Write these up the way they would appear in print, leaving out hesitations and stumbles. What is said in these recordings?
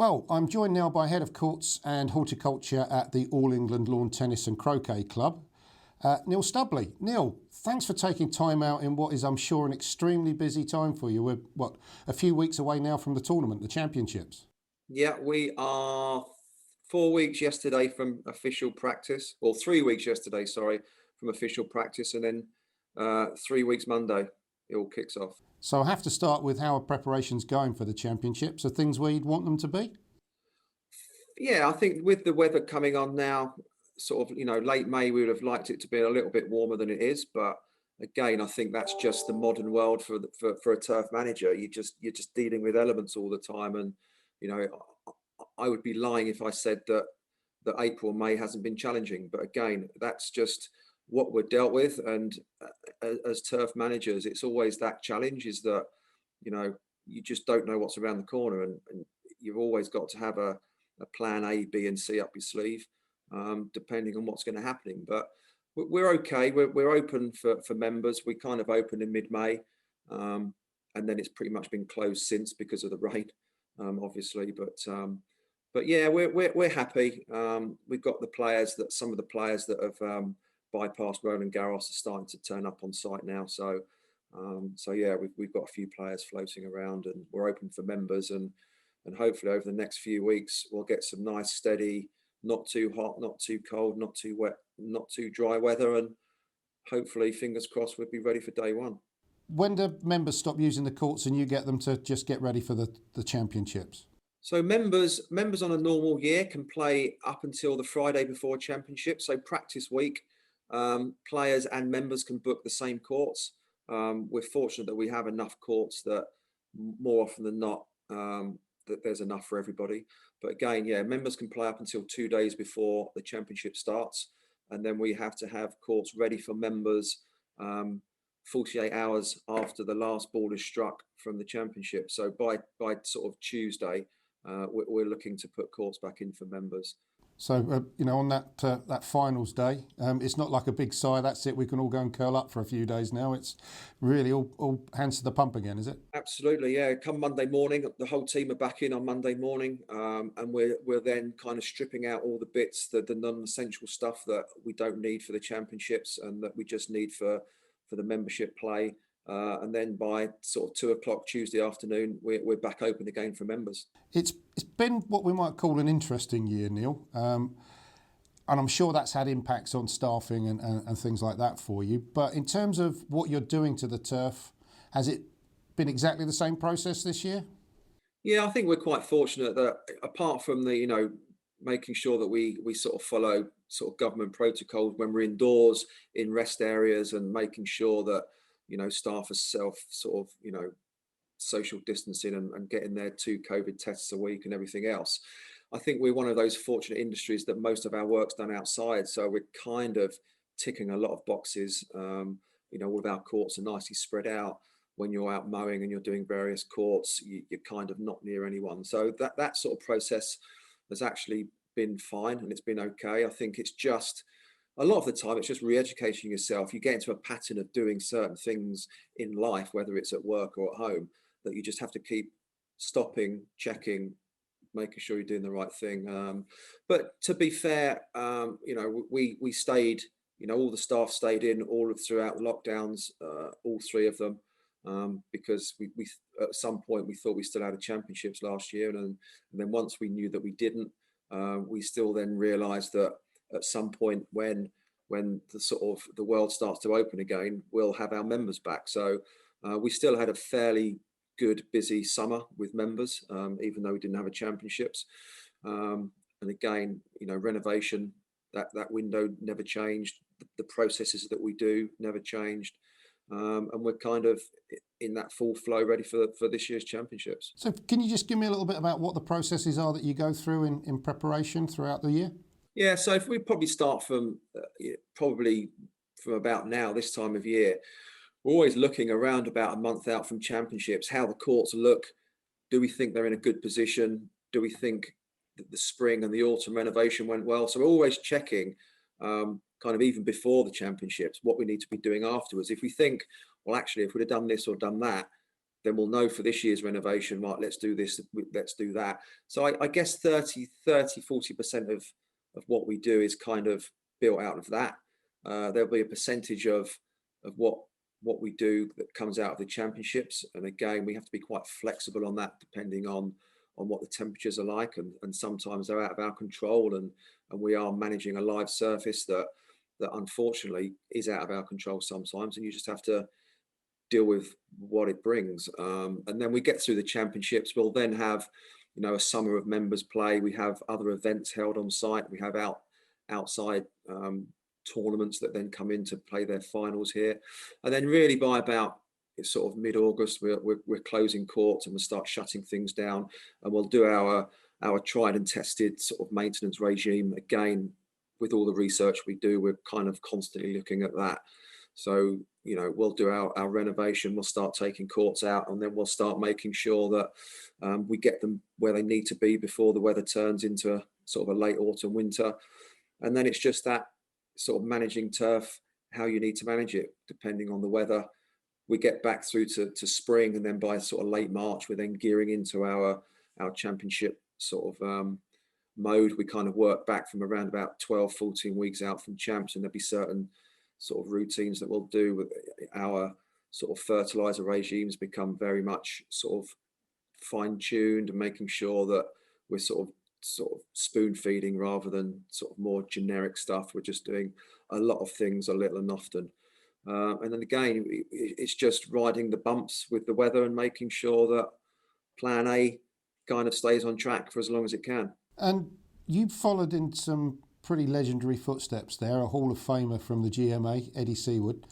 Well, I'm joined now by Head of Courts and Horticulture at the All England Lawn Tennis and Croquet Club, Neil Stubley. Neil, thanks for taking time out in what is, I'm sure, an extremely busy time for you. We're, a few weeks away now from the tournament, the championships? Yeah, we are 4 weeks yesterday from official practice, or 3 weeks yesterday, sorry, from official practice, and then 3 weeks Monday, it all kicks off. So I have to start with how are preparations going for the championships? Are things where you'd want them to be? Yeah, I think with the weather coming on now, sort of, late May, we would have liked it to be a little bit warmer than it is, but again, I think that's just the modern world for a turf manager. You're just dealing with elements all the time, and you know, I would be lying if I said that April, May hasn't been challenging. But again, that's just what we're dealt with, and as turf managers, it's always that challenge is that you just don't know what's around the corner, and you've always got to have a plan A, B, and C up your sleeve, depending on what's going to happen. But we're okay. We're open for members. We kind of opened in mid-May, and then it's pretty much been closed since because of the rain, obviously. But yeah, we're happy. We've got some of the players that have bypassed Roland Garros are starting to turn up on site now. So yeah, we've got a few players floating around, and we're open for members, and hopefully over the next few weeks we'll get some nice, steady, not too hot, not too cold, not too wet, not too dry weather, and hopefully, fingers crossed, we'll be ready for day one. When do members stop using the courts and you get them to just get ready for the championships? So members on a normal year can play up until the Friday before a championship. So practice week, players and members can book the same courts. We're fortunate that we have enough courts that more often than not, that there's enough for everybody. But again, yeah, members can play up until 2 days before the championship starts. And then we have to have courts ready for members 48 hours after the last ball is struck from the championship. So by sort of Tuesday, we're looking to put courts back in for members. So, on that finals day, it's not like a big sigh, that's it, we can all go and curl up for a few days now. It's really all hands to the pump again, is it? Absolutely, yeah. Come Monday morning, the whole team are back in on Monday morning, and we're then kind of stripping out all the bits, the non-essential stuff that we don't need for the championships and that we just need for the membership play. And then by sort of 2 o'clock Tuesday afternoon, we're back open again for members. It's been what we might call an interesting year, Neil. And I'm sure that's had impacts on staffing and things like that for you. But in terms of what you're doing to the turf, has it been exactly the same process this year? Yeah, I think we're quite fortunate that apart from the, making sure that we sort of follow sort of government protocols when we're indoors in rest areas, and making sure that, staff are social distancing and getting their 2 COVID tests a week and everything else. I think we're one of those fortunate industries that most of our work's done outside. So we're kind of ticking a lot of boxes. All of our courts are nicely spread out. When you're out mowing and you're doing various courts, you're kind of not near anyone. So that sort of process has actually been fine, and it's been okay. I think it's just, a lot of the time, it's just re-educating yourself. You get into a pattern of doing certain things in life, whether it's at work or at home, that you just have to keep stopping, checking, making sure you're doing the right thing. But to be fair, we stayed, all the staff stayed in throughout the lockdowns, all 3 of them, because we at some point we thought we still had a championships last year, and then once we knew that we didn't, we still then realised that at some point when the world starts to open again, we'll have our members back. So we still had a fairly good busy summer with members, even though we didn't have a championships. And again, renovation, that window never changed. The processes that we do never changed. And we're kind of in that full flow ready for this year's championships. So can you just give me a little bit about what the processes are that you go through in preparation throughout the year? Yeah, so if we probably start from about now, this time of year, we're always looking around about a month out from championships, how the courts look. Do we think they're in a good position? Do we think that the spring and the autumn renovation went well? So we're always checking, kind of even before the championships, what we need to be doing afterwards. If we think, well, actually, if we'd have done this or done that, then we'll know for this year's renovation, right, let's do this, let's do that. So I guess 40% of what we do is kind of built out of that. There'll be a percentage of what we do that comes out of the championships. And again, we have to be quite flexible on that, depending on what the temperatures are like. And sometimes they're out of our control, and we are managing a live surface that unfortunately is out of our control sometimes. And you just have to deal with what it brings. And then we get through the championships. We'll then have, a summer of members play. We have other events held on site. We have outside tournaments that then come in to play their finals here. And then really by about sort of mid-August, we're closing courts and we'll start shutting things down, and we'll do our tried and tested sort of maintenance regime. Again, with all the research we do, we're kind of constantly looking at that. So, we'll do our renovation, we'll start taking courts out, and then we'll start making sure that we get them where they need to be before the weather turns into sort of a late autumn, winter. And then it's just that sort of managing turf, how you need to manage it, depending on the weather. We get back through to spring, and then by sort of late March, we're then gearing into our championship sort of mode. We kind of work back from around about 12, 14 weeks out from champs, and there'll be certain sort of routines that we'll do. With our sort of fertilizer regimes become very much sort of fine-tuned, and making sure that we're sort of spoon feeding rather than sort of more generic stuff. We're just doing a lot of things a little and often. And then again, it's just riding the bumps with the weather and making sure that plan A kind of stays on track for as long as it can. And you've followed in some pretty legendary footsteps there, a Hall of Famer from the GMA, Eddie Seawood.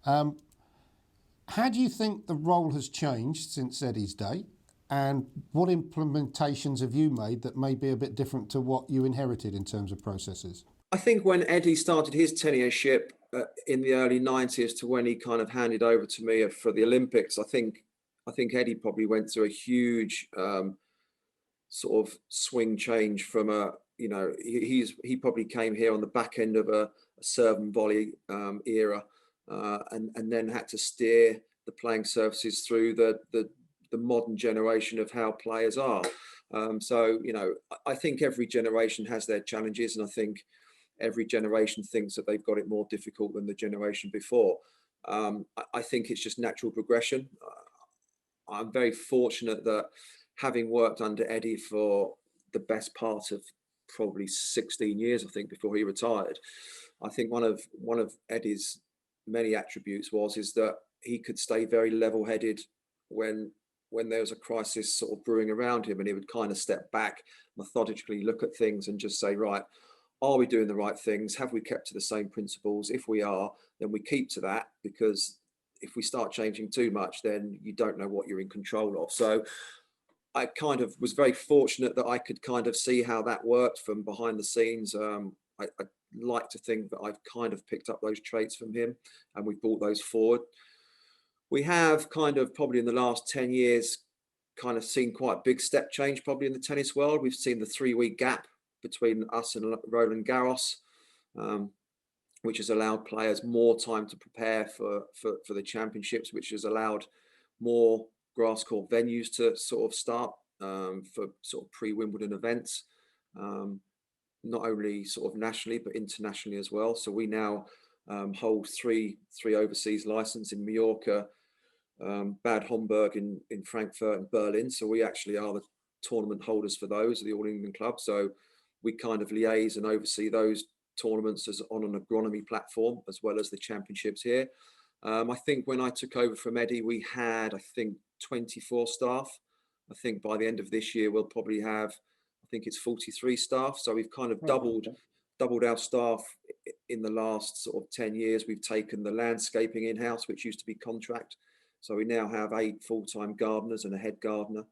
How do you think the role has changed since Eddie's day? And what implementations have you made that may be a bit different to what you inherited in terms of processes? I think when Eddie started his tenureship in the early 90s to when he kind of handed over to me for the Olympics, I think Eddie probably went through a huge sort of swing change from he probably came here on the back end of a serve and volley era, and then had to steer the playing surfaces through the modern generation of how players are. So I think every generation has their challenges, and I think every generation thinks that they've got it more difficult than the generation before. I think it's just natural progression. I'm very fortunate that, having worked under Eddie for the best part of probably 16 years, I think, before he retired, I think one of Eddie's many attributes is that he could stay very level-headed when there was a crisis sort of brewing around him, and he would kind of step back, methodically look at things and just say, right, are we doing the right things? Have we kept to the same principles? If we are, then we keep to that, because if we start changing too much, then you don't know what you're in control of. So I kind of was very fortunate that I could kind of see how that worked from behind the scenes. I like to think that I've kind of picked up those traits from him, and we've brought those forward. We have kind of probably in the last 10 years kind of seen quite a big step change probably in the tennis world. We've seen the 3-week gap between us and Roland Garros, which has allowed players more time to prepare for the championships, which has allowed more grass court venues to sort of start for sort of pre-Wimbledon events, not only sort of nationally but internationally as well. So we now hold three overseas licenses in Mallorca, Bad Homburg in Frankfurt, and Berlin. So we actually are the tournament holders for those, the All England Club. So we kind of liaise and oversee those tournaments as on an agronomy platform, as well as the championships here. I think when I took over from Eddie, we had, I think, 24 staff. I think by the end of this year, we'll probably have, I think it's 43 staff. So we've kind of doubled our staff in the last sort of 10 years. We've taken the landscaping in-house, which used to be contract. So we now have 8 full-time gardeners and a head gardener.